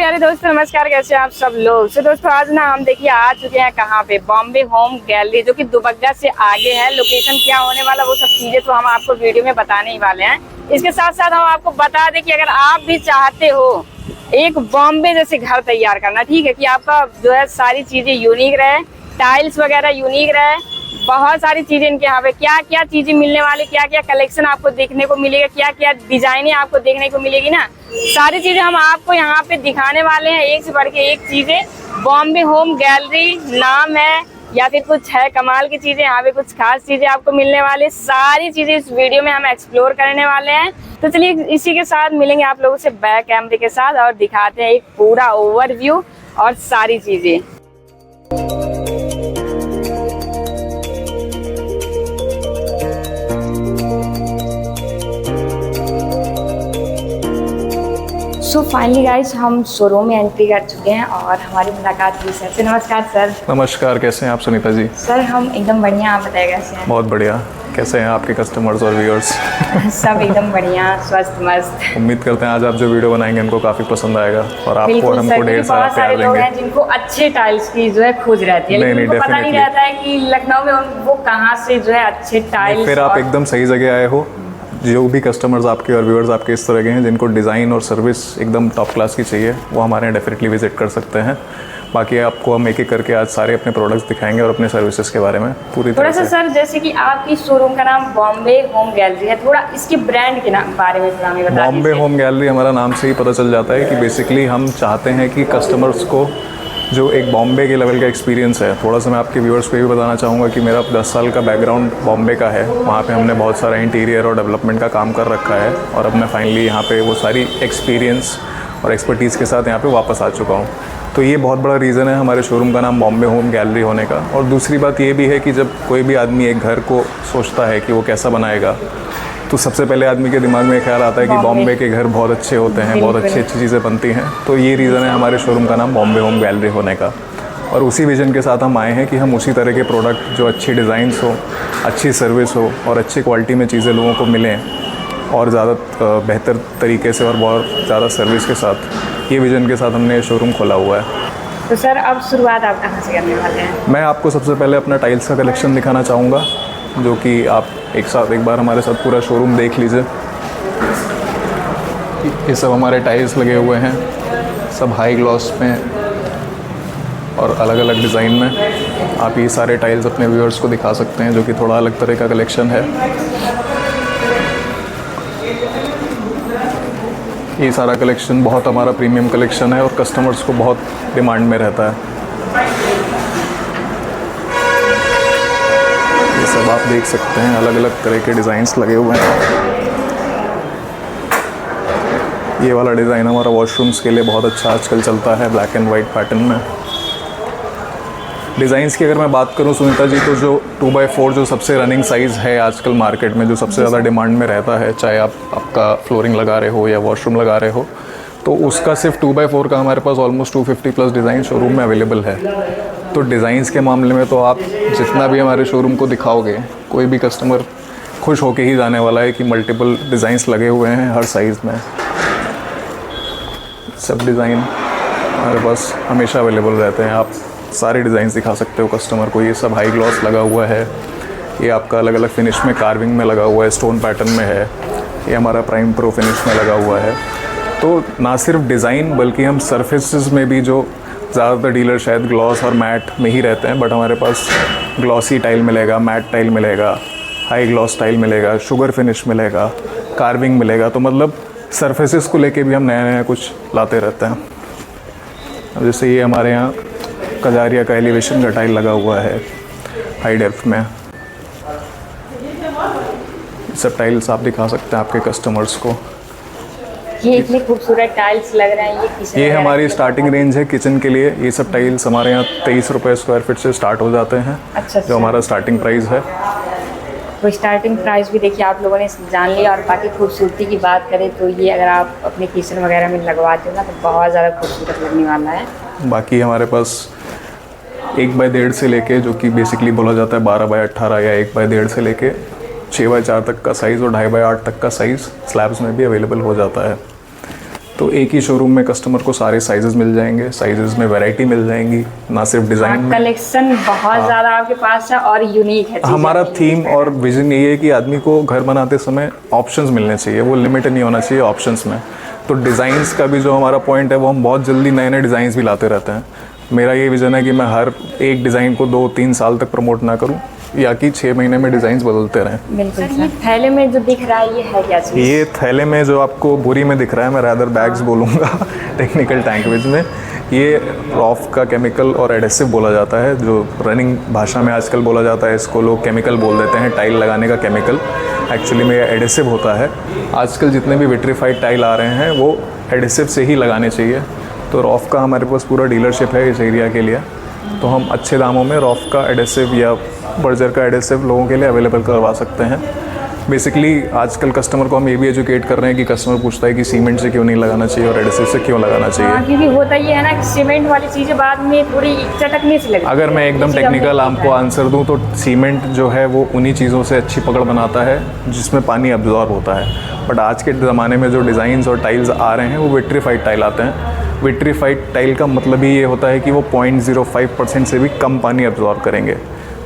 प्यारे दोस्तों, नमस्कार। कैसे हैं आप सब लोग। तो दोस्तों आज ना हम देखिए आ चुके हैं कहाँ पे, बॉम्बे होम गैलरी, जो कि दुबग्गा से आगे है। लोकेशन क्या होने वाला वो सब चीजें तो हम आपको वीडियो में बताने ही वाले हैं। इसके साथ साथ हम आपको बता दें कि अगर आप भी चाहते हो एक बॉम्बे जैसे घर तैयार करना, ठीक है, कि आपका जो है सारी चीजें यूनिक रहे, टाइल्स वगैरह यूनिक रहे, बहुत सारी चीजें इनके यहाँ पे क्या क्या चीजें मिलने वाली, क्या क्या कलेक्शन आपको देखने को मिलेगा, क्या क्या डिजाइने आपको देखने को मिलेगी ना, सारी चीजें हम आपको यहाँ पे दिखाने वाले हैं। एक से बढ़ के एक चीजें। बॉम्बे होम गैलरी नाम है या फिर कुछ है कमाल की चीजें, यहाँ पे कुछ खास चीजें आपको मिलने वाली, सारी चीजें इस वीडियो में हम एक्सप्लोर करने वाले हैं। तो चलिए इसी के साथ मिलेंगे आप लोगों से बैक कैमरे के साथ और दिखाते हैं एक पूरा ओवरव्यू और सारी चीजें। सो फाइनली गाइस हम शोरूम में एंट्री कर चुके हैं और हमारी मुलाकात हुई सर से। नमस्कार सर। नमस्कार, कैसे हैं आप सुनीता जी? सर हम एकदम बढ़िया, आप बताइए कैसे हैं? बहुत बढ़िया। कैसे हैं आपके कस्टमर्स और व्यूअर्स? सब एकदम बढ़िया, स्वस्थ मस्त। उम्मीद करते हैं आज आप जो वीडियो बनाएंगे उनको काफ़ी पसंद आएगा और आपको और हमको ढेर सारा प्यार लोग देंगे। हैं जिनको अच्छे टाइल्स की जो है खोज रहती है, लेकिन उनको पता नहीं रहता है कि लखनऊ में वो कहाँ से जो है अच्छे टाइल्स। फिर आप एकदम सही जगह आए हो। जो भी कस्टमर्स आपके और व्यूअर्स आपके इस तरह के हैं जिनको डिज़ाइन और सर्विस एकदम टॉप क्लास की चाहिए, वो हमारे यहाँ डेफिनेटली विजिट कर सकते हैं। बाकी आपको हम एक एक करके आज सारे अपने प्रोडक्ट्स दिखाएंगे और अपने सर्विसेज के बारे में पूरी तरह से। सर जैसे कि आपकी शोरूम का नाम बॉम्बे होम गैलरी है, थोड़ा इसके ब्रांड के नाम बारे में थोड़ा हमें बता दीजिए। बॉम्बे होम गैलरी हमारा नाम से ही पता चल जाता है कि बेसिकली हम चाहते हैं कि कस्टमर्स को जो एक बॉम्बे के लेवल का एक्सपीरियंस है, थोड़ा सा मैं आपके व्यूअर्स को ये भी बताना चाहूँगा कि मेरा 10 साल का बैकग्राउंड बॉम्बे का है। वहाँ पे हमने बहुत सारा इंटीरियर और डेवलपमेंट का काम कर रखा है और अब मैं फाइनली यहाँ पे वो सारी एक्सपीरियंस और एक्सपर्टीज़ के साथ यहाँ पे वापस आ चुका हूँ। तो ये बहुत बड़ा रीज़न है हमारे शोरूम का नाम बॉम्बे होम गैलरी होने का। और दूसरी बात ये भी है कि जब कोई भी आदमी एक घर को सोचता है कि वो कैसा बनाएगा, तो सबसे पहले आदमी के दिमाग में ख्याल आता है कि बॉम्बे के घर बहुत अच्छे होते हैं, बहुत अच्छी अच्छी चीज़ें बनती हैं। तो ये रीज़न है हमारे शोरूम का नाम बॉम्बे होम गैलरी होने का। और उसी विजन के साथ हम आए हैं कि हम उसी तरह के प्रोडक्ट जो अच्छी डिज़ाइंस हो, अच्छी सर्विस हो और अच्छी क्वालिटी में चीज़ें लोगों को मिलें और ज़्यादा बेहतर तरीके से और बहुत ज़्यादा सर्विस के साथ, ये विजन के साथ हमने ये शोरूम खोला हुआ है। तो सर अब शुरुआत आप कहाँ से करने वाले हैं? मैं आपको सबसे पहले अपना टाइल्स का कलेक्शन दिखाना चाहूँगा, जो कि आप एक बार हमारे साथ पूरा शोरूम देख लीजिए। ये सब हमारे टाइल्स लगे हुए हैं, सब हाई ग्लॉस में और अलग अलग डिज़ाइन में। आप ये सारे टाइल्स अपने व्यूअर्स को दिखा सकते हैं, जो कि थोड़ा अलग तरह का कलेक्शन है। ये सारा कलेक्शन बहुत हमारा प्रीमियम कलेक्शन है और कस्टमर्स को बहुत डिमांड में रहता है। ये सब आप देख सकते हैं, अलग अलग तरह के डिज़ाइंस लगे हुए हैं। ये वाला डिज़ाइन हमारा वॉशरूम्स के लिए बहुत अच्छा आजकल चलता है, ब्लैक एंड वाइट पैटर्न में। डिज़ाइंस की अगर मैं बात करूं सुनीता जी, तो जो 2x4 जो सबसे रनिंग साइज़ है आजकल मार्केट में, जो सबसे ज़्यादा डिमांड में रहता है, चाहे आपका फ्लोरिंग लगा रहे हो या वॉशरूम लगा रहे हो, तो उसका सिर्फ 2x4 का हमारे पास ऑलमोस्ट 250 प्लस डिज़ाइन शोरूम में अवेलेबल है। तो डिज़ाइंस के मामले में तो आप जितना भी हमारे शोरूम को दिखाओगे, कोई भी कस्टमर खुश होके ही जाने वाला है कि मल्टीपल डिज़ाइंस लगे हुए हैं हर साइज़ में। सब डिज़ाइन हमारे पास हमेशा अवेलेबल रहते हैं, आप सारे डिज़ाइंस दिखा सकते हो कस्टमर को। ये सब हाई ग्लॉस लगा हुआ है, ये आपका अलग अलग फिनिश में कार्विंग में लगा हुआ है, स्टोन पैटर्न में है, ये हमारा प्राइम प्रो फिनिश में लगा हुआ है। तो ना सिर्फ डिज़ाइन बल्कि हम सरफेसेस में भी, जो ज़्यादातर डीलर शायद ग्लॉस और मैट में ही रहते हैं, बट हमारे पास ग्लॉसी टाइल मिलेगा, मैट टाइल मिलेगा, हाई ग्लॉस टाइल मिलेगा, शुगर फिनिश मिलेगा, कार्विंग मिलेगा। तो मतलब सरफेसेस को लेके भी हम नया नया कुछ लाते रहते हैं। अब जैसे ये हमारे यहाँ कजारिया का एलिवेशन का टाइल लगा हुआ है हाई डेप्थ में। सब टाइल्स आप दिखा सकते हैं आपके कस्टमर्स को। ये इतने खूबसूरत टाइल्स लग रहे हैं। ये हमारी स्टार्टिंग रेंज है किचन के लिए। ये सब टाइल्स हमारे यहाँ 23 रुपये स्क्वायर फीट से स्टार्ट हो जाते हैं। अच्छा, जो हमारा स्टार्टिंग प्राइस है। तो स्टार्टिंग प्राइस भी देखिए आप लोगों ने जान लिया। और बाकी खूबसूरती की बात करें तो ये अगर आप अपने किचन वगैरह में लगवाते हो ना, तो बहुत ज़्यादा खूबसूरत लगने वाला है। बाकी हमारे पास 1x1.5 से लेके, जो कि बेसिकली बोला जाता है 12x18 या 1x1.5 से लेके 6x4 तक का साइज़ और 2.5x8 तक का साइज़ स्लैब्स में भी अवेलेबल हो जाता है। तो एक ही शोरूम में कस्टमर को सारे साइजेस मिल जाएंगे, साइजेस में वैरायटी मिल जाएंगी, ना सिर्फ डिज़ाइन में। कलेक्शन बहुत ज़्यादा आपके पास है और यूनिक है। हमारा थीम और विजन ये है कि आदमी को घर बनाते समय ऑप्शंस मिलने चाहिए, वो लिमिट नहीं होना चाहिए ऑप्शंस में। तो डिज़ाइंस का भी जो हमारा पॉइंट है वो हम बहुत जल्दी नए नए डिज़ाइंस भी लाते रहते हैं। मेरा ये विज़न है कि मैं हर एक डिज़ाइन को 2-3 साल तक प्रमोट ना करूं, या कि 6 महीने में डिज़ाइंस बदलते रहें। बिल्कुल। ये थैले में जो दिख रहा है ये है क्या चीज़? ये थैले में जो आपको बोरी में दिख रहा है, मैं रादर बैग्स बोलूँगा टेक्निकल लैंग्वेज में, ये रॉफ का केमिकल और एडेसिव बोला जाता है, जो रनिंग भाषा में आजकल बोला जाता है। इसको लोग केमिकल बोल देते हैं, टाइल लगाने का केमिकल। एक्चुअली में ये एडेसिव होता है। आजकल जितने भी विट्रीफाइड टाइल आ रहे हैं वो एडेसिव से ही लगाने चाहिए। तो रॉफ का हमारे पास पूरा डीलरशिप है इस एरिया के लिए, तो हम अच्छे दामों में रॉफ का एडेसिव या बर्जर का एडेसिव लोगों के लिए अवेलेबल करवा सकते हैं। बेसिकली आजकल कस्टमर को हम ये भी एजुकेट कर रहे हैं कि कस्टमर पूछता है कि सीमेंट से क्यों नहीं लगाना चाहिए और एडेसिव से क्यों लगाना चाहिए। हाँ, क्योंकि होता ये है ना कि सीमेंट वाली चीज़ें बाद में थोड़ी चटकने से लगती है। अगर मैं एकदम टेक्निकल आपको आंसर दूं तो सीमेंट जो है वो उन्हीं चीज़ों से अच्छी पकड़ बनाता है जिसमें पानी अब्जॉर्ब होता है। बट आज के ज़माने में जो डिज़ाइंस और टाइल्स आ रहे हैं वो विट्रीफाइड टाइल आते हैं। विट्रीफाइड टाइल का मतलब ही ये होता है कि वो 0.05% से भी कम पानी अब्जॉर्ब करेंगे।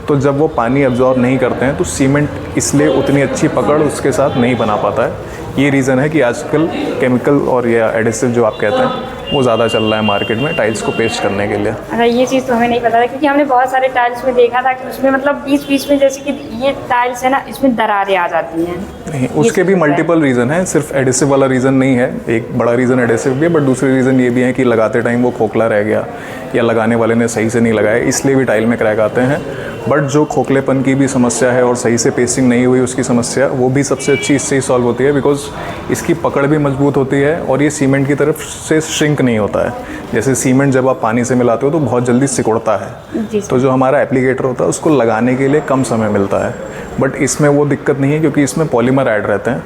तो जब वो पानी अब्जॉर्ब नहीं करते हैं तो सीमेंट इसलिए उतनी अच्छी पकड़ उसके साथ नहीं बना पाता है। ये रीज़न है कि आजकल केमिकल और या एडिसिव जो आप कहते हैं वो ज़्यादा चल रहा है मार्केट में टाइल्स को पेस्ट करने के लिए। अच्छा, ये चीज़ तो हमें नहीं पता था, क्योंकि हमने बहुत सारे टाइल्स में देखा था कि उसमें मतलब बीच बीच में जैसे कि ये टाइल्स है ना, इसमें दरारें आ जाती हैं। नहीं, उसके भी मल्टीपल रीज़न है, सिर्फ एडिसिव वाला रीज़न नहीं है। एक बड़ा रीज़न एडिसिव भी है, बट दूसरी रीज़न ये भी है कि लगाते टाइम वो खोखला रह गया या लगाने वाले ने सही से नहीं लगाया, इसलिए भी टाइल में क्रैक आते हैं। बट जो खोखलेपन की भी समस्या है और सही से पेस्टिंग नहीं हुई उसकी समस्या, वो भी सबसे अच्छी इससे ही सॉल्व होती है, बिकॉज इसकी पकड़ भी मजबूत होती है और ये सीमेंट की तरफ से श्रिंक नहीं होता है। जैसे सीमेंट जब आप पानी से मिलाते हो तो बहुत जल्दी सिकुड़ता है, तो जो हमारा एप्लीकेटर होता है उसको लगाने के लिए कम समय मिलता है। बट इसमें वो दिक्कत नहीं है, क्योंकि इसमें पॉलीमर ऐड रहते हैं,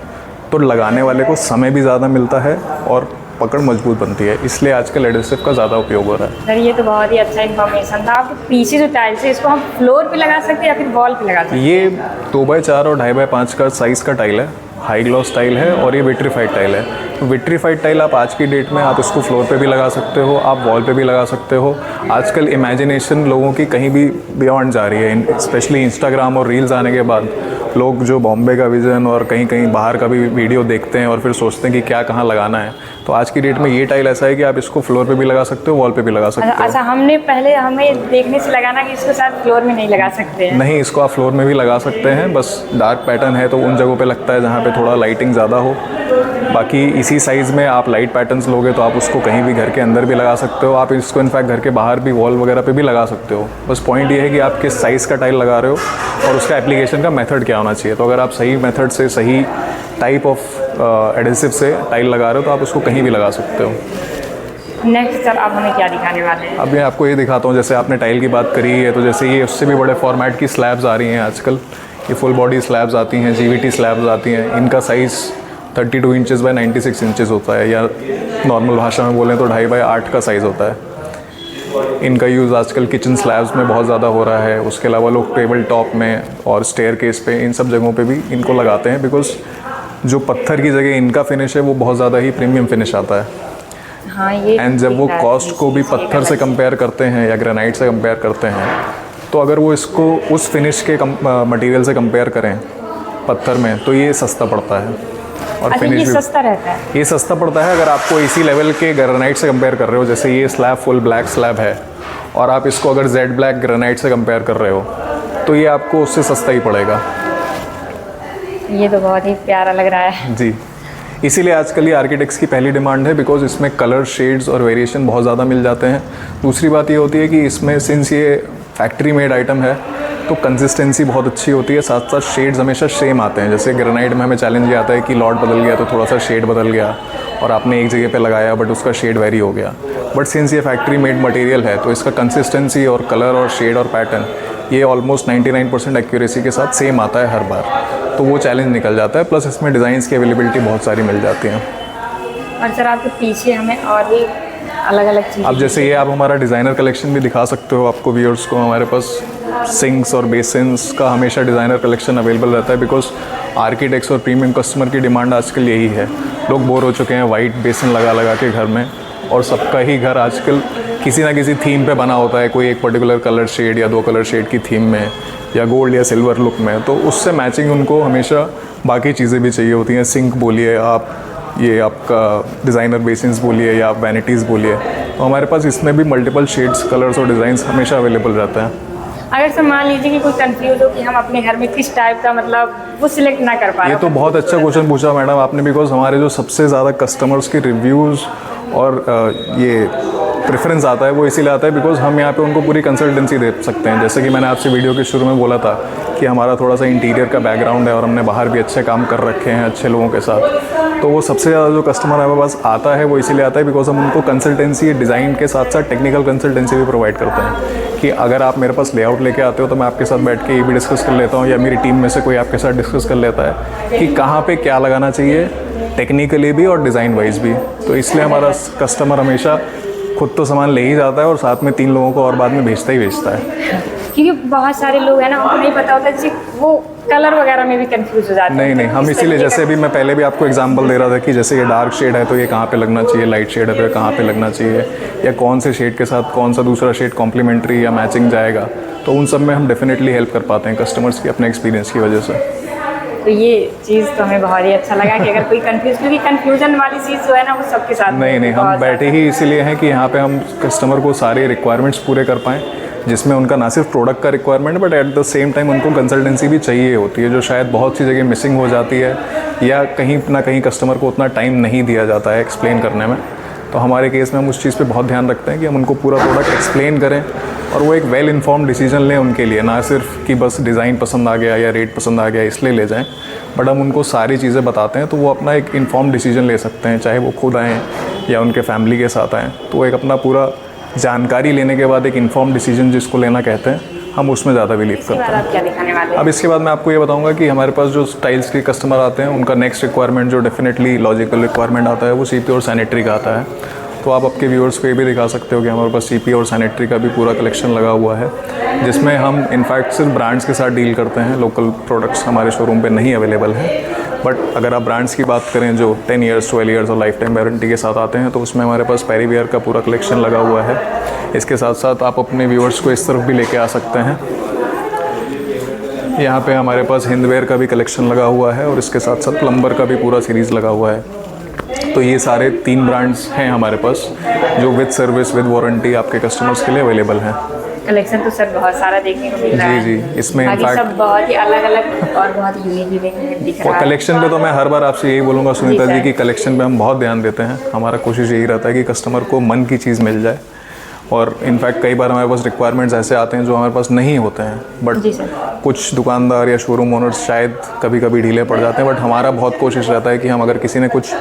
तो लगाने वाले को समय भी ज़्यादा मिलता है और पकड़ मजबूत बनती है, इसलिए आजकल एडिसिव का ज़्यादा उपयोग हो रहा है। सर ये तो बहुत ही अच्छा इन्फॉर्मेशन था। आपके पीछे जो टाइल्स है इसको हम फ्लोर पे लगा सकते हैं या फिर वॉल पे लगा सकते हैं? ये 2x4 और 2.5x5 का साइज़ का टाइल है, हाई ग्लॉस टाइल है और ये विट्रीफाइड टाइल है। तो विट्रीफाइड टाइल आप आज की डेट में आप इसको फ्लोर पे भी लगा सकते हो, आप वॉल पे भी लगा सकते हो। आजकल इमेजिनेशन लोगों की कहीं भी बियॉन्ड जा रही है, स्पेशली इंस्टाग्राम और रील्स आने के बाद लोग जो बॉम्बे का विज़न और कहीं कहीं बाहर का भी वीडियो देखते हैं और फिर सोचते हैं कि क्या कहाँ लगाना है। तो आज की डेट में ये टाइल ऐसा है कि आप इसको फ्लोर पे भी लगा सकते हो, वॉल पे भी लगा सकते हो। अच्छा, हमने पहले हमें देखने से लगाना कि इसको शायद फ्लोर में नहीं लगा सकते हैं। नहीं, इसको आप फ्लोर में भी लगा सकते हैं, बस डार्क पैटर्न है तो उन जगहों पे लगता है जहाँ पे थोड़ा लाइटिंग ज़्यादा हो। बाकी इसी साइज़ में आप लाइट पैटर्न्स लोगे तो आप उसको कहीं भी घर के अंदर भी लगा सकते हो। आप इसको इनफैक्ट घर के बाहर भी वॉल वगैरह पे भी लगा सकते हो। बस पॉइंट ये है कि आप किस साइज़ का टाइल लगा रहे हो और उसका एप्लीकेशन का मेथड क्या होना चाहिए। तो अगर आप सही मेथड से, सही टाइप ऑफ एडेसिव से टाइल लगा रहे हो तो आप उसको कहीं भी लगा सकते हो। नेक्स्ट सर आप हमें क्या दिखाने वाले हैं? अब मैं आपको ये दिखाता हूँ, जैसे आपने टाइल की बात करी है तो जैसे ये उससे भी बड़े फॉर्मेट की स्लैब्स आ रही हैं आजकल। ये फुल बॉडी स्लैब्स आती हैं, GVT स्लैब्स आती हैं। इनका साइज़ 32 इंचज़ बाय 96 इंचज़ होता है, या नॉर्मल भाषा में बोलें तो 2.5 बाय 8 का साइज़ होता है। इनका यूज़ आजकल किचन स्लैब्स में बहुत ज़्यादा हो रहा है। उसके अलावा लोग टेबल टॉप में और स्टेयर केस पे, इन सब जगहों पे भी इनको लगाते हैं, बिकॉज जो पत्थर की जगह इनका फिनिश है वो बहुत ज़्यादा ही प्रीमियम फिनिश आता है। हाँ, ये एंड जब वो कॉस्ट को भी पत्थर से कंपेयर करते हैं या ग्रेनाइट से कंपेयर करते हैं, तो अगर वो इसको उस फिनिश के मटेरियल से कंपेयर करें पत्थर में, तो ये सस्ता पड़ता है। और अच्छा, फिनिश ये भी सस्ता रहता है? ये सस्ता पड़ता है अगर आपको इसी लेवल के ग्रेनाइट से कंपेयर कर रहे हो। जैसे ये स्लैब फुल ब्लैक स्लैब है और आप इसको अगर जेड ब्लैक ग्रेनाइट से कंपेयर कर रहे हो तो ये आपको उससे सस्ता ही पड़ेगा। ये तो बहुत ही प्यारा लग रहा है जी, इसीलिए आजकल ये आर्किटेक्ट्स की पहली डिमांड है, बिकॉज इसमें कलर, शेड्स और वेरिएशन बहुत ज़्यादा मिल जाते हैं। दूसरी बात ये होती है कि इसमें सिंस ये फैक्ट्री मेड आइटम है तो कंसिस्टेंसी बहुत अच्छी होती है, साथ साथ शेड्स हमेशा सेम आते हैं। जैसे ग्रेनाइट में हमें चैलेंज ये आता है कि लॉट बदल गया तो थोड़ा सा शेड बदल गया और आपने एक जगह पे लगाया बट उसका शेड वेरी हो गया। बट सिंस ये फैक्ट्री मेड मटेरियल है तो इसका कंसिस्टेंसी और कलर और शेड और पैटर्न ये ऑलमोस्ट 99% एक्यूरेसी के साथ सेम आता है हर बार, तो वो चैलेंज निकल जाता है। प्लस इसमें डिज़ाइंस की अवेलेबिलिटी बहुत सारी मिल जाती हैं। और सर आपके पीछे हमें और भी अलग अलग चीज़, अब जैसे ये आप हमारा डिज़ाइनर कलेक्शन भी दिखा सकते हो आपको व्यूअर्स को। हमारे पास सिंक्स और बेसिन्स का हमेशा डिज़ाइनर कलेक्शन अवेलेबल रहता है, बिकॉज आर्किटेक्ट्स और प्रीमियम कस्टमर की डिमांड आजकल यही है। लोग बोर हो चुके हैं वाइट बेसन लगा लगा के घर में, और सबका ही घर आजकल किसी ना किसी थीम पे बना होता है, कोई एक पर्टिकुलर कलर शेड या 2 कलर शेड की थीम में, या गोल्ड या सिल्वर लुक में। तो उससे मैचिंग उनको हमेशा बाकी चीज़ें भी चाहिए होती हैं। सिंक बोलिए आप, ये आपका डिज़ाइनर बेसिन्स बोलिए, या आप वैनिटीज़ बोलिए, तो हमारे पास इसमें भी मल्टीपल शेड्स, कलर्स और डिज़ाइंस हमेशा अवेलेबल रहता है। अगर सर मान लीजिए कि कोई कंफ्यूज हो कि हम अपने घर में किस टाइप का मतलब वो सिलेक्ट ना कर पाए। ये तो बहुत अच्छा क्वेश्चन पूछा मैडम आपने, बिकॉज हमारे जो सबसे ज़्यादा कस्टमर्स के रिव्यूज़ और ये प्रेफरेंस आता है वो इसीलिए आता है बिकॉज हम यहाँ पे उनको पूरी कंसल्टेंसी दे सकते हैं। जैसे कि मैंने आपसे वीडियो के शुरू में बोला था कि हमारा थोड़ा सा इंटीरियर का बैकग्राउंड है और हमने बाहर भी अच्छे काम कर रखे हैं अच्छे लोगों के साथ। तो वो सबसे ज़्यादा जो कस्टमर हमारे पास आता है वो इसीलिए आता है बिकॉज हम उनको कंसल्टेंसी, डिज़ाइन के साथ साथ टेक्निकल कंसल्टेंसी भी प्रोवाइड करते हैं। कि अगर आप मेरे पास लेआउट लेके आते हो तो मैं आपके साथ बैठ के ये भी डिस्कस कर लेता हूँ, या मेरी टीम में से कोई आपके साथ डिस्कस कर लेता है कि कहाँ पे क्या लगाना चाहिए, टेक्निकली भी और डिज़ाइन वाइज भी। तो इसलिए हमारा कस्टमर हमेशा खुद तो सामान ले ही जाता है और साथ में 3 लोगों को और बाद में भेजता ही भेजता है। क्योंकि बहुत सारे लोग हैं ना, उनको नहीं पता होता, जैसे वो कलर वगैरह में भी कंफ्यूज हो जाते हैं। नहीं, हम इसीलिए, जैसे अभी मैं पहले भी आपको एग्जांपल दे रहा था कि जैसे ये डार्क शेड है तो ये कहाँ पे लगना चाहिए, लाइट शेड है तो ये कहाँ पे लगना चाहिए, या कौन से शेड के साथ कौन सा दूसरा शेड कॉम्प्लीमेंट्री या मैचिंग जाएगा, तो उन सब में हम डेफिनेटली हेल्प कर पाते हैं कस्टमर्स की अपने एक्सपीरियंस की वजह से। तो ये चीज़ तो हमें बहुत ही अच्छा लगा कि अगर कोई क्योंकि कन्फ्यूजन वाली चीज़ जो है ना वो सबके साथ नहीं, हम बैठे ही इसीलिए हैं कि यहाँ पे हम कस्टमर को सारे रिक्वायरमेंट्स पूरे कर पाएँ, जिसमें उनका ना सिर्फ प्रोडक्ट का requirement but at the same time उनको कंसल्टेंसी भी चाहिए होती है, जो शायद बहुत सी जगह मिसिंग हो जाती है, या कहीं ना कहीं कस्टमर को उतना टाइम नहीं दिया जाता है एक्सप्लेन करने में। तो हमारे केस में हम उस चीज़ पे बहुत ध्यान रखते हैं कि हम उनको पूरा प्रोडक्ट एक्सप्लेन करें और वो एक वेल इन्फॉर्म्ड डिसीजन लें उनके लिए, ना सिर्फ कि बस डिज़ाइन पसंद आ गया या रेट पसंद आ गया इसलिए ले जाएं, बट हम उनको सारी चीज़ें बताते हैं तो वो अपना एक इन्फॉर्म्ड डिसीजन ले सकते हैं, चाहे वो खुद आएँ या उनके फैमिली के साथ आएँ। तो एक अपना पूरा जानकारी लेने के बाद एक इन्फॉर्म्ड डिसीजन जिसको लेना कहते हैं, हम उसमें ज़्यादा बिलीव करते हैं। आप क्या दिखाने वाले हैं? अब इसके बाद मैं आपको ये बताऊंगा कि हमारे पास जो स्टाइल्स के कस्टमर आते हैं उनका नेक्स्ट रिक्वायरमेंट जो डेफिनेटली लॉजिकल रिक्वायरमेंट आता है वो सीपी और सैनिटरी का आता है। तो आप आपके व्यूअर्स को ये भी दिखा सकते हो कि हमारे पास सीपी और सैनिटरी का भी पूरा कलेक्शन लगा हुआ है, जिसमें हम इनफैक्ट सिर्फ ब्रांड्स के साथ डील करते हैं, लोकल प्रोडक्ट्स हमारे शोरूम पे नहीं अवेलेबल हैं। बट अगर आप ब्रांड्स की बात करें जो 10 ईयर्स 12 ईयर्स और लाइफ टाइम वारंटी के साथ आते हैं तो उसमें हमारे पास पैरीवियर का पूरा कलेक्शन लगा हुआ है। इसके साथ साथ आप अपने व्यूअर्स को इस तरफ भी लेके आ सकते हैं। यहाँ पे हमारे पास हिंदवेयर का भी कलेक्शन लगा हुआ है और इसके साथ साथ प्लम्बर का भी पूरा सीरीज़ लगा हुआ है। तो ये सारे 3 ब्रांड्स हैं हमारे पास जो विद सर्विस विद वारंटी आपके कस्टमर्स के लिए अवेलेबल हैं। कलेक्शन तो सर बहुत सारा देखने को मिल रहा है। जी, इसमें इनफैक्ट सब बहुत ही अलग-अलग और बहुत यूनिक दिख रहा है। कलेक्शन पे तो मैं हर बार आपसे यही बोलूँगा सुनीता जी कि कलेक्शन पे हम बहुत ध्यान देते हैं। हमारा कोशिश यही रहता है कि कस्टमर को मन की चीज़ मिल जाए, और इनफैक्ट कई बार हमारे पास रिक्वायरमेंट्स ऐसे आते हैं जो हमारे पास नहीं होते हैं, बट कुछ दुकानदार या शोरूम ओनर्स शायद कभी कभी ढीले पड़ जाते हैं। बट हमारा बहुत कोशिश रहता है कि हम अगर किसी ने कुछ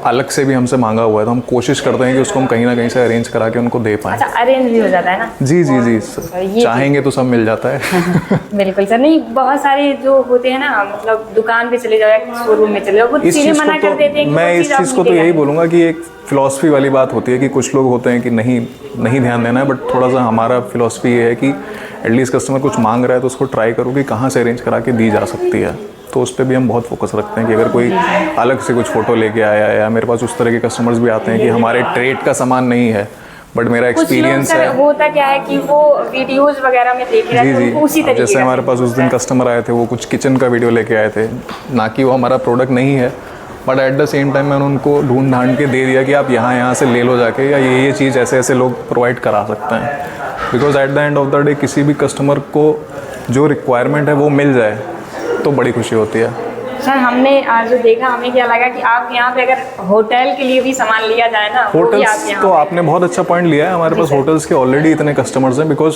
अलग से भी हमसे मांगा हुआ है तो हम कोशिश करते हैं कि उसको हम कहीं ना कहीं से अरेंज करा के उनको दे पाएँ। अच्छा, अरेंज भी हो जाता है ना? जी चाहेंगे तो सब मिल जाता है। बिल्कुल सर। नहीं, बहुत सारे जो होते हैं ना, मतलब दुकान पे चले जाओ, शोरूम में चले जाओ, वो चीज़ें मना कर देते हैं। मैं इस चीज़ को तो यही बोलूँगा कि एक फ़िलॉसफी वाली बात होती है कि कुछ लोग होते हैं कि नहीं ध्यान देना है, बट थोड़ा सा हमारा फ़िलॉसफी ये है कि एटलीस्ट कस्टमर कुछ मांग रहा है तो उसको ट्राई करो कि कहाँ से अरेंज करा के दी जा सकती है। तो उस पर भी हम बहुत फोकस रखते हैं कि अगर कोई अलग से कुछ फ़ोटो लेके आया, या मेरे पास उस तरह के कस्टमर्स भी आते हैं कि हमारे ट्रेड का सामान नहीं है बट मेरा एक्सपीरियंस है। होता क्या है कि वो वीडियोस वगैरह में देख रहे हैं, उसी तरीके जैसे हमारे पास उस दिन कस्टमर आए थे, वो कुछ किचन का वीडियो लेके आए थे, ना कि वो हमारा प्रोडक्ट नहीं है, but at the same time मैंने उनको ढूंढ ढांड के दे दिया कि आप यहाँ से ले लो जाके, या ये चीज़ ऐसे लोग प्रोवाइड करा सकते हैं। Because at the end of the day किसी भी कस्टमर को जो रिक्वायरमेंट है वो मिल जाए तो बड़ी खुशी होती है। सर, हमने आज जो देखा, हमें क्या लगा कि आप यहाँ पे अगर होटल के लिए भी सामान लिया जाए ना, होटल्स तो आपने बहुत अच्छा पॉइंट लिया है। हमारे पास होटल्स के ऑलरेडी इतने कस्टमर्स हैं, बिकॉज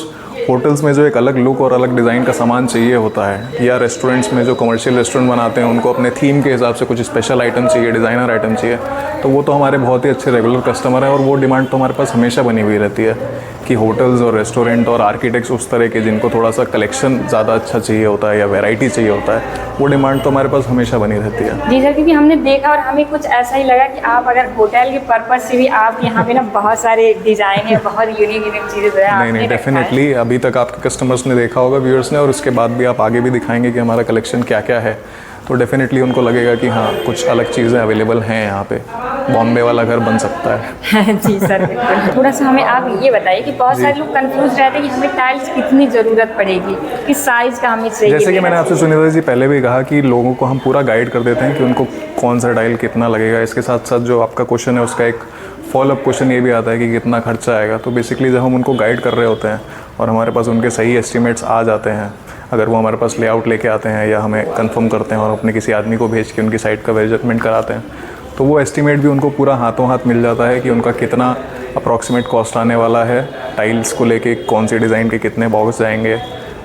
होटल्स में जो एक अलग लुक और अलग डिज़ाइन का सामान चाहिए होता है, या रेस्टोरेंट्स में जो कमर्शियल रेस्टोरेंट बनाते हैं उनको अपने थीम के हिसाब से कुछ स्पेशल आइटम चाहिए, डिज़ाइनर आइटम चाहिए, तो वो तो हमारे बहुत ही अच्छे रेगुलर कस्टमर हैं और वो डिमांड तो हमारे पास हमेशा बनी हुई रहती है कि होटल्स और रेस्टोरेंट और आर्किटेक्ट्स उस तरह के जिनको थोड़ा सा कलेक्शन ज़्यादा अच्छा चाहिए होता है या वैरायटी चाहिए होता है, वो डिमांड तो हमारे पास हमेशा बनी रहती है। जी सर, क्योंकि हमने देखा और हमें कुछ ऐसा ही लगा कि आप अगर होटल के पर्पज से भी आप यहाँ पे ना बहुत सारे डिज़ाइन है, बहुत यूनिक चीज़ें जो है नहीं, डेफिनेटली अभी तक आपके कस्टमर्स ने देखा होगा, व्यूअर्स ने, और उसके बाद भी आप आगे भी दिखाएंगे कि हमारा कलेक्शन क्या क्या है। तो डेफिनेटली उनको लगेगा कि हाँ कुछ अलग चीज़ें अवेलेबल हैं यहाँ पे, बॉम्बे वाला घर बन सकता है। जी सर बिल्कुल। थोड़ा सा हमें आप ये बताइए कि बहुत सारे लोग कंफ्यूज रहते हैं कि हमें टाइल्स कितनी ज़रूरत पड़ेगी, किस साइज़ का हमें चाहिए। जैसे कि मैंने आपसे सुनीता जी पहले भी कहा कि लोगों को हम पूरा गाइड कर देते हैं कि उनको कौन सा टाइल कितना लगेगा। इसके साथ साथ जो आपका क्वेश्चन है उसका एक फॉलोअप क्वेश्चन ये भी आता है कि कितना खर्चा आएगा। तो बेसिकली जब हम उनको गाइड कर रहे होते हैं और हमारे पास उनके सही एस्टिमेट्स आ जाते हैं, अगर वो हमारे पास लेआउट लेके आते हैं या हमें कंफर्म करते हैं और अपने किसी आदमी को भेज के उनकी साइट का मेजरमेंट कराते हैं, तो वो एस्टिमेट भी उनको पूरा हाथों हाथ मिल जाता है कि उनका कितना अप्रॉक्सीमेट कॉस्ट आने वाला है, टाइल्स को लेके कौन सी डिज़ाइन के कितने बॉक्स जाएंगे,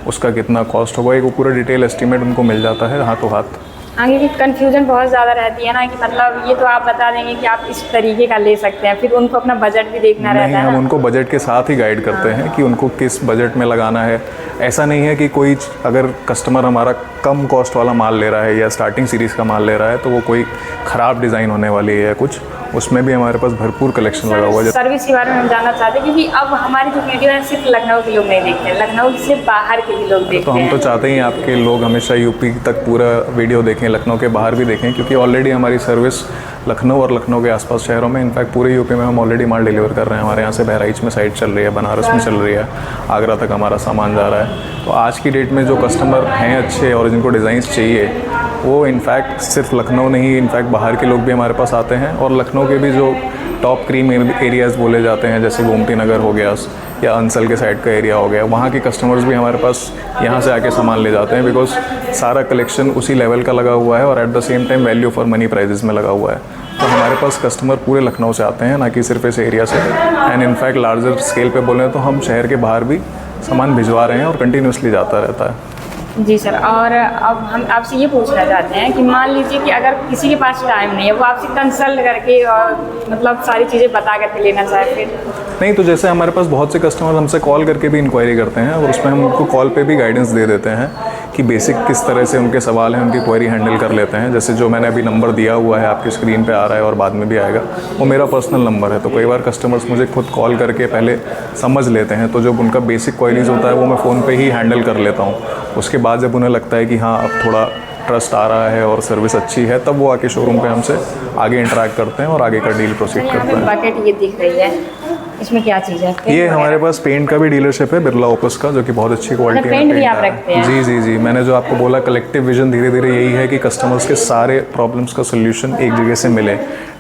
उसका कितना कॉस्ट होगा, एक पूरा डिटेल एस्टिमेट उनको मिल जाता है हाथों हाथ। आगे की कन्फ्यूजन बहुत ज़्यादा रहती है ना कि मतलब ये तो आप बता देंगे कि आप इस तरीके का ले सकते हैं, फिर उनको अपना बजट भी देखना रहता है। हम उनको बजट के साथ ही गाइड करते हैं कि उनको किस बजट में लगाना है। ऐसा नहीं है कि कोई अगर कस्टमर हमारा कम कॉस्ट वाला माल ले रहा है या स्टार्टिंग सीरीज़ का माल ले रहा है तो वो कोई ख़राब डिज़ाइन होने वाली है कुछ, उसमें भी हमारे पास भरपूर कलेक्शन लगा हुआ है। सर्विस के बारे में हम जानना चाहते हैं क्योंकि अब हमारी जो वीडियो है सिर्फ लखनऊ के लोग नहीं देखते हैं, लखनऊ से बाहर के भी लोग देखते हैं। तो हम तो चाहते हैं आपके लोग हमेशा यूपी तक पूरा वीडियो देखें, लखनऊ के बाहर भी देखें, क्योंकि ऑलरेडी हमारी सर्विस लखनऊ और लखनऊ के आसपास शहरों में, इनफैक्ट पूरे यूपी में हम ऑलरेडी माल डिलीवर कर रहे हैं। हमारे यहाँ से बहराइच में साइट चल रही है, बनारस में चल रही है, आगरा तक हमारा सामान जा रहा है। तो आज की डेट में जो कस्टमर हैं अच्छे और जिनको डिज़ाइंस चाहिए वो इनफैक्ट सिर्फ लखनऊ नहीं, इनफैक्ट बाहर के लोग भी हमारे पास आते हैं। और लखनऊ के भी जो टॉप क्रीम एरियाज़ बोले जाते हैं, जैसे गोमती नगर हो गया या अंसल के साइड का एरिया हो गया, वहाँ के कस्टमर्स भी हमारे पास यहाँ से आके सामान ले जाते हैं, बिकॉज सारा कलेक्शन उसी लेवल का लगा हुआ है और at the same time value for money prices में लगा हुआ है। तो हमारे पास कस्टमर पूरे लखनऊ से आते हैं, ना कि सिर्फ इस एरिया से। एंड इनफैक्ट लार्जर स्केल पे बोलें तो हम शहर के बाहर भी सामान भिजवा रहे हैं और कंटिन्यूसली जाता रहता है। जी सर, और अब हम आपसे ये पूछना चाहते हैं कि मान लीजिए कि अगर किसी के पास टाइम नहीं है, वो आपसे कंसल्ट करके और मतलब सारी चीज़ें बता करके लेना चाहे फिर नहीं, तो जैसे हमारे पास बहुत से कस्टमर हमसे कॉल करके भी इंक्वायरी करते हैं और उसमें हम उनको कॉल पे भी गाइडेंस दे देते हैं कि बेसिक किस तरह से उनके सवाल हैं, उनकी क्वेरी हैंडल कर लेते हैं। जैसे जो मैंने अभी नंबर दिया हुआ है आपकी स्क्रीन पे आ रहा है और बाद में भी आएगा, वो मेरा पर्सनल नंबर है। तो कई बार कस्टमर्स मुझे खुद कॉल करके पहले समझ लेते हैं, तो जब उनका बेसिक क्वेरीज होता है वो मैं फ़ोन पे ही हैंडल कर लेता हूँ। उसके बाद जब उन्हें लगता है कि हाँ अब थोड़ा ट्रस्ट आ रहा है और सर्विस अच्छी है, तब वो आके शोरूम पे हमसे आगे इंटरेक्ट करते हैं और आगे का डील प्रोसीड करते हैं। बकेट ये दिख रही है, इसमें क्या चीज़ है? ये हमारे पास पेंट का भी डीलरशिप है, बिरला ओपस का, जो कि बहुत अच्छी क्वालिटी में पेंट भी आप रखते हैं? जी जी जी, मैंने जो आपको बोला कलेक्टिव विजन धीरे धीरे यही है कि कस्टमर्स के सारे प्रॉब्लम्स का सोल्यूशन एक जगह से मिले।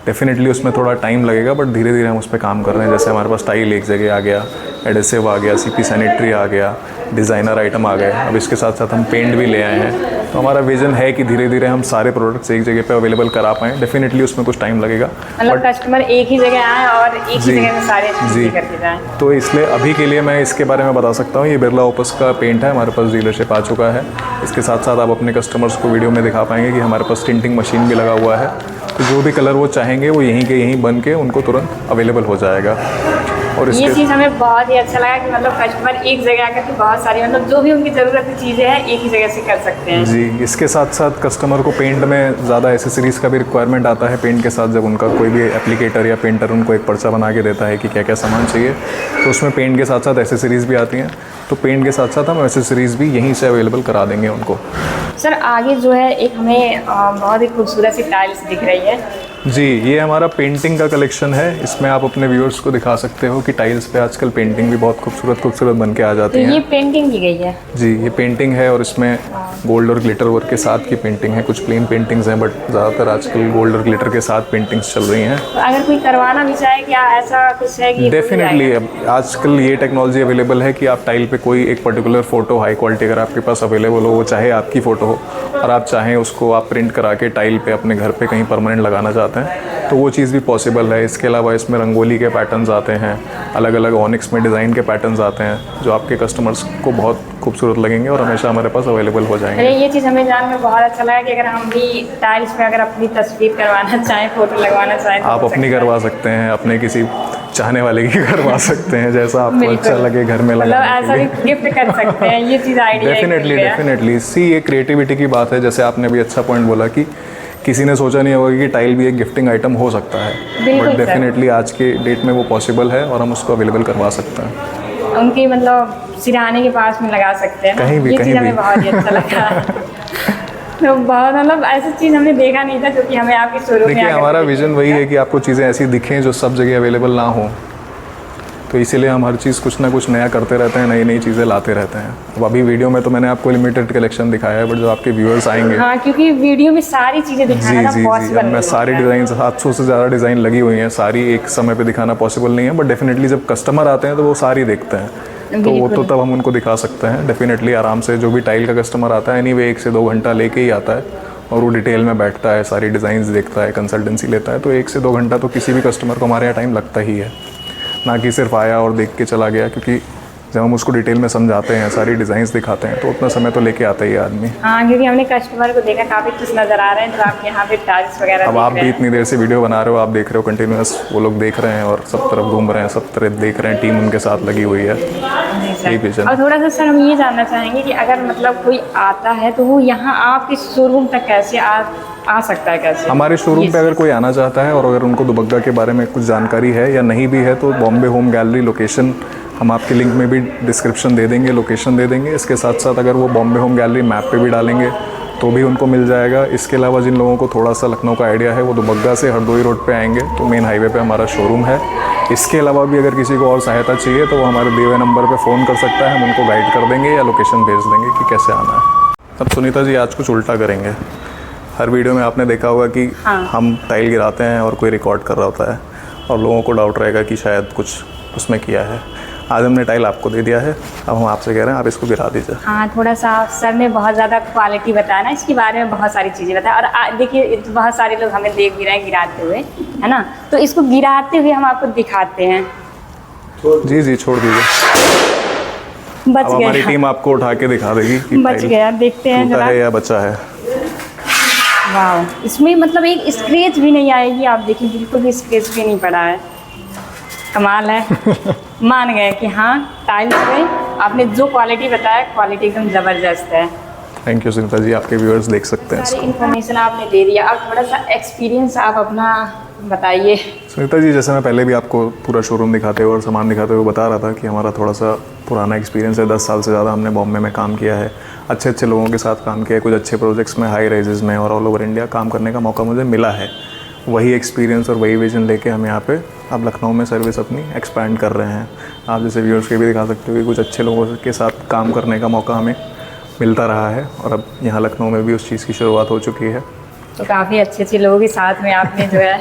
डेफिनेटली उसमें थोड़ा टाइम लगेगा, बट धीरे धीरे हम उस पर काम कर रहे हैं। जैसे हमारे पास टाइल एक जगह आ गया, एडेसिव आ गया, सीपी सैनिटरी आ गया, डिज़ाइनर आइटम आ गए, अब इसके साथ साथ हम पेंट भी ले आए हैं। तो हमारा विजन है कि धीरे धीरे हम सारे प्रोडक्ट्स एक जगह पे अवेलेबल करा पाएँ। डेफिनेटली उसमें कुछ टाइम लगेगा, मतलब कस्टमर एक ही जगह आए और एक ही जगह में सारे चीज़ें करके जाएं। तो इसलिए अभी के लिए मैं इसके बारे में बता सकता हूँ, ये बिरला ओपस का पेंट है, हमारे पास डीलरशिप आ चुका है। इसके साथ साथ आप अपने कस्टमर्स को वीडियो में दिखा पाएंगे कि हमारे पास टिंटिंग मशीन भी लगा हुआ है, तो जो भी कलर वो चाहेंगे वो यहीं के यहीं बन के उनको तुरंत अवेलेबल हो जाएगा। और ये चीज़ हमें बहुत ही अच्छा लगा कि मतलब कस्टमर एक जगह आकर के बहुत सारी मतलब जो भी उनकी ज़रूरत की चीज़ें हैं एक ही जगह से कर सकते हैं। जी, इसके साथ साथ कस्टमर को पेंट में ज़्यादा एसेसरीज़ का भी रिक्वायरमेंट आता है। पेंट के साथ जब उनका कोई भी एप्लीकेटर या पेंटर उनको एक पर्चा बना के देता है कि क्या क्या सामान चाहिए, तो उसमें पेंट के साथ साथ एसेसरीज़ भी आती हैं। तो पेंट के साथ साथ हम एसेसरीज़ भी यहीं से अवेलेबल करा देंगे उनको। सर आगे जो है एक हमें बहुत ही खूबसूरत सी टाइल्स दिख रही है। जी, ये हमारा पेंटिंग का कलेक्शन है। इसमें आप अपने व्यूअर्स को दिखा सकते हो कि टाइल्स पे आजकल पेंटिंग भी बहुत खूबसूरत बन के आ जाती है। तो ये पेंटिंग की गई है? जी, ये पेंटिंग है और इसमें गोल्ड और ग्लिटर वर्क के साथ की पेंटिंग है। कुछ प्लेन पेंटिंग्स हैं, बट ज़्यादातर आजकल गोल्ड और ग्लिटर के साथ पेंटिंग्स चल रही हैं। तो अगर कोई करवाना भी चाहे, क्या ऐसा कुछ है कि? डेफिनेटली, अब आजकल ये टेक्नोलॉजी अवेलेबल है कि आप टाइल पे कोई एक पर्टिकुलर फ़ोटो हाई क्वालिटी अगर आपके पास अवेलेबल हो, वो चाहे आपकी फ़ोटो हो और आप चाहें उसको आप प्रिंट करा के टाइल पे अपने घर पे कहीं परमानेंट लगाना चाहते हैं, तो वो चीज़ भी पॉसिबल है। इसके अलावा इसमें रंगोली के पैटर्न्स आते हैं, अलग अलग ऑनिक्स में डिज़ाइन के पैटर्न्स आते हैं, जो आपके कस्टमर्स को बहुत खूबसूरत लगेंगे और हमेशा हमारे पास अवेलेबल हो जाएंगे। ये चीज़ हमें जानकर बहुत अच्छा लगा कि अगर हम भी टाइल्स पे अगर अपनी तस्वीर करवाना चाहें, फ़ोटो लगवाना चाहें, तो आप अपनी करवा सकते हैं, अपने किसी चाहने वाले की करवा सकते हैं, जैसा आपको अच्छा लगे घर में लगाने के लिए। मतलब ऐसा भी गिफ्ट कर सकते हैं, ये चीज़ आइडिया डेफिनेटली सी, ये क्रिएटिविटी की बात है। जैसे आपने भी अच्छा पॉइंट बोला कि किसी ने सोचा नहीं होगा कि टाइल भी एक गिफ्टिंग आइटम हो सकता है, बट डेफिनेटली आज के डेट में वो पॉसिबल है और हम उसको अवेलेबल करवा सकते हैं। उनकी मतलब सिरहाने के पास में लगा सकते हैं, कहीं भी, ये चीज़ हमें बहुत ही अच्छा लगा। तो बहुत मतलब ऐसी चीज़ हमने देखा नहीं था जो कि हमें आपके शोरूम में देखिए हमारा विजन वही है कि आपको चीज़ें ऐसी दिखें जो सब जगह अवेलेबल ना हो, तो इसीलिए हम हर चीज़ कुछ ना कुछ नया करते रहते हैं, नई नई चीज़ें लाते रहते हैं। अब अभी वीडियो में तो मैंने आपको लिमिटेड कलेक्शन दिखाया है, बट जो आपके व्यूअर्स आएंगे, हाँ, क्योंकि वीडियो में सारी चीज़ें दिखाना ना जी पॉसिबल मैं सारी डिज़ाइन 700 से ज़्यादा डिज़ाइन लगी हुई हैं, सारी एक समय पे दिखाना पॉसिबल नहीं है, बट डेफिनेटली जब कस्टमर आते हैं तो वो सारी देखते हैं, तो वो तो तब हम उनको दिखा सकते हैं डेफिनेटली आराम से। जो भी टाइल का कस्टमर आता है एनीवे 1 से 2 घंटा लेके ही आता है और वो डिटेल में बैठता है, सारी डिज़ाइंस देखता है, कंसल्टेंसी लेता है, तो 1 से 2 घंटा तो किसी भी कस्टमर को हमारे यहाँ टाइम लगता ही है, ना कि सिर्फ आया और देख के चला गया। क्योंकि जब हम उसको डिटेल में समझाते हैं, सारी डिज़ाइंस दिखाते हैं, तो उतना समय तो लेके आता ही है आदमी। हाँ, क्योंकि हमने कस्टमर को देखा काफ़ी कुछ नज़र आ रहे हैं, तो आप यहाँ पे टाइल्स वगैरह अब आप भी इतनी देर से वीडियो बना रहे हो, आप देख रहे हो कंटिन्यूस, वो लोग देख रहे हैं और सब तरफ घूम रहे हैं, सब तरफ देख रहे हैं, टीम उनके साथ लगी हुई है। यही विजन। और थोड़ा सा सर हम ये जानना चाहेंगे कि अगर मतलब कोई आता है तो वो यहाँ आपके शोरूम तक कैसे आ सकता है, कैसे? हमारे शोरूम पे अगर कोई आना चाहता है और अगर उनको दुबग्गा के बारे में कुछ जानकारी है या नहीं भी है, तो बॉम्बे होम गैलरी लोकेशन हम आपके लिंक में भी डिस्क्रिप्शन दे देंगे, लोकेशन दे देंगे। इसके साथ साथ अगर वो बॉम्बे होम गैलरी मैप पे भी डालेंगे तो भी उनको मिल जाएगा। इसके अलावा जिन लोगों को थोड़ा सा लखनऊ का आइडिया है, वो दुबग्गा से हरदोई रोड पे आएंगे तो मेन हाईवे पे हमारा शोरूम है। इसके अलावा भी अगर किसी को और सहायता चाहिए तो वो हमारे दिए हुए नंबर पे फ़ोन कर सकता है, हम उनको गाइड कर देंगे या लोकेशन भेज देंगे कि कैसे आना है। अब सुनीता जी आज कुछ उल्टा करेंगे। हर वीडियो में आपने देखा होगा कि हम टाइल गिराते हैं और कोई रिकॉर्ड कर रहा होता है और लोगों को डाउट रहेगा कि शायद कुछ उसमें किया है। आज हमने टाइल आपको दे दिया है, अब हम आपसे कह रहे हैं आप इसको गिरा दीजिए। हाँ, थोड़ा सा सर ने बहुत ज़्यादा क्वालिटी बताया ना, इसके बारे में बहुत सारी चीज़ें बताया। और देखिए बहुत सारे लोग हमें देख भी रहे हैं गिराते हुए, है ना, तो इसको गिराते हुए हम आपको दिखाते हैं। जी छोड़ दीजिए, बच अब गया, हमारी टीम आपको उठा के दिखा देगी कि बच गया। देखते हैं टूटा जरा है या बचा है। वाह, इसमें मतलब एक स्क्रैच भी नहीं आएगी, आप देखिए बिल्कुल भी स्क्रैच भी नहीं पड़ा है। कमाल है। मान गए कि हाँ, टाइल्स में आपने जो क्वालिटी बताया, क्वालिटी एकदम ज़बरदस्त है। थैंक यू सुनीता जी, आपके व्यूअर्स देख सकते हैं। सारी इन्फॉर्मेशन आपने दे दिया, अब थोड़ा सा एक्सपीरियंस आप अपना बताइए। सुनीता जी, जैसे मैं पहले भी आपको पूरा शोरूम दिखाते हुए और सामान दिखाते हुए बता रहा था कि हमारा थोड़ा सा पुराना एक्सपीरियंस है, 10 साल से ज़्यादा हमने बॉम्बे में काम किया है, अच्छे लोगों के साथ काम किया है, कुछ अच्छे प्रोजेक्ट्स में, हाई राइजेज़ में और ऑल ओवर इंडिया काम करने का मौका मुझे मिला है। वही एक्सपीरियंस और वही विजन लेके हम यहाँ पे अब लखनऊ में सर्विस अपनी एक्सपैंड कर रहे हैं। आप जैसे व्यूअर्स के भी दिखा सकते हो कि कुछ अच्छे लोगों के साथ काम करने का मौका हमें मिलता रहा है और अब यहाँ लखनऊ में भी उस चीज़ की शुरुआत हो चुकी है। तो काफ़ी अच्छे लोगों के साथ में आपने जो है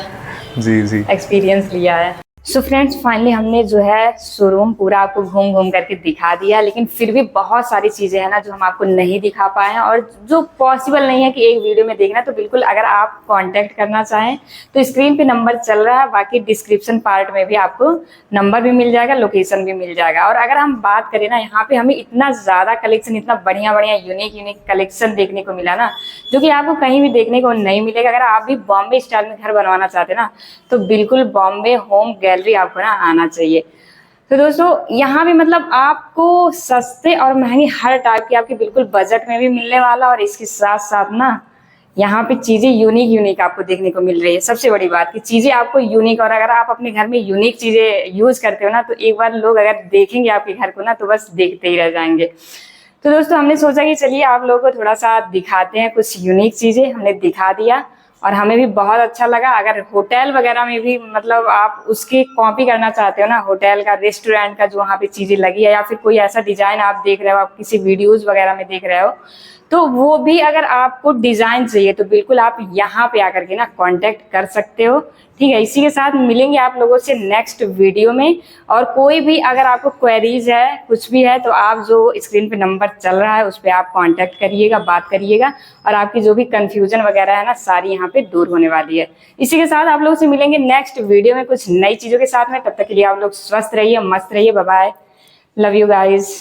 जी एक्सपीरियंस लिया है। सो फ्रेंड्स, फाइनली हमने जो है शोरूम पूरा आपको घूम करके दिखा दिया, लेकिन फिर भी बहुत सारी चीज़ें हैं ना जो हम आपको नहीं दिखा पाए हैं और जो पॉसिबल नहीं है कि एक वीडियो में देखना। तो बिल्कुल अगर आप कांटेक्ट करना चाहें तो स्क्रीन पे नंबर चल रहा है, बाकी डिस्क्रिप्शन पार्ट में भी आपको नंबर भी मिल जाएगा, लोकेशन भी मिल जाएगा। और अगर हम बात करें ना, यहाँ पे हमें इतना ज़्यादा कलेक्शन, इतना बढ़िया यूनिक कलेक्शन देखने को मिला ना, जो कि आपको कहीं भी देखने को नहीं मिलेगा। अगर आप भी बॉम्बे स्टाइल में घर बनवाना चाहते ना, तो बिल्कुल बॉम्बे होम गैलरी आपको ना आना चाहिए। तो दोस्तों, यहाँ भी मतलब आपको सस्ते और महंगे हर टाइप की आपके बिल्कुल बजट में भी मिलने वाला, और इसके साथ साथ ना यहाँ पे चीजें यूनिक आपको देखने को मिल रही है। सबसे बड़ी बात कि चीजें आपको यूनिक, और अगर आप अपने घर में यूनिक चीजें यूज करते हो ना, तो एक बार लोग अगर देखेंगे आपके घर को ना, तो बस देखते ही रह जाएंगे। तो दोस्तों, हमने सोचा कि चलिए आप लोगों को थोड़ा सा दिखाते हैं कुछ यूनिक चीजें। हमने दिखा दिया और हमें भी बहुत अच्छा लगा। अगर होटल वगैरह में भी मतलब आप उसकी कॉपी करना चाहते हो ना, होटल का, रेस्टोरेंट का जो वहाँ पे चीजें लगी है, या फिर कोई ऐसा डिजाइन आप देख रहे हो, आप किसी वीडियोज वगैरह में देख रहे हो, तो वो भी अगर आपको डिजाइन चाहिए तो बिल्कुल आप यहाँ पे आकर के ना कांटेक्ट कर सकते हो। ठीक है, इसी के साथ मिलेंगे आप लोगों से नेक्स्ट वीडियो में। और कोई भी अगर आपको क्वेरीज है, कुछ भी है, तो आप जो स्क्रीन पे नंबर चल रहा है उस पर आप कांटेक्ट करिएगा, बात करिएगा, और आपकी जो भी कंफ्यूजन वगैरह है ना, सारी यहाँ पे दूर होने वाली है। इसी के साथ आप लोगों से मिलेंगे नेक्स्ट वीडियो में कुछ नई चीजों के साथ में। तब तक के लिए आप लोग स्वस्थ रहिए, मस्त रहिए। Bye bye, love you guys.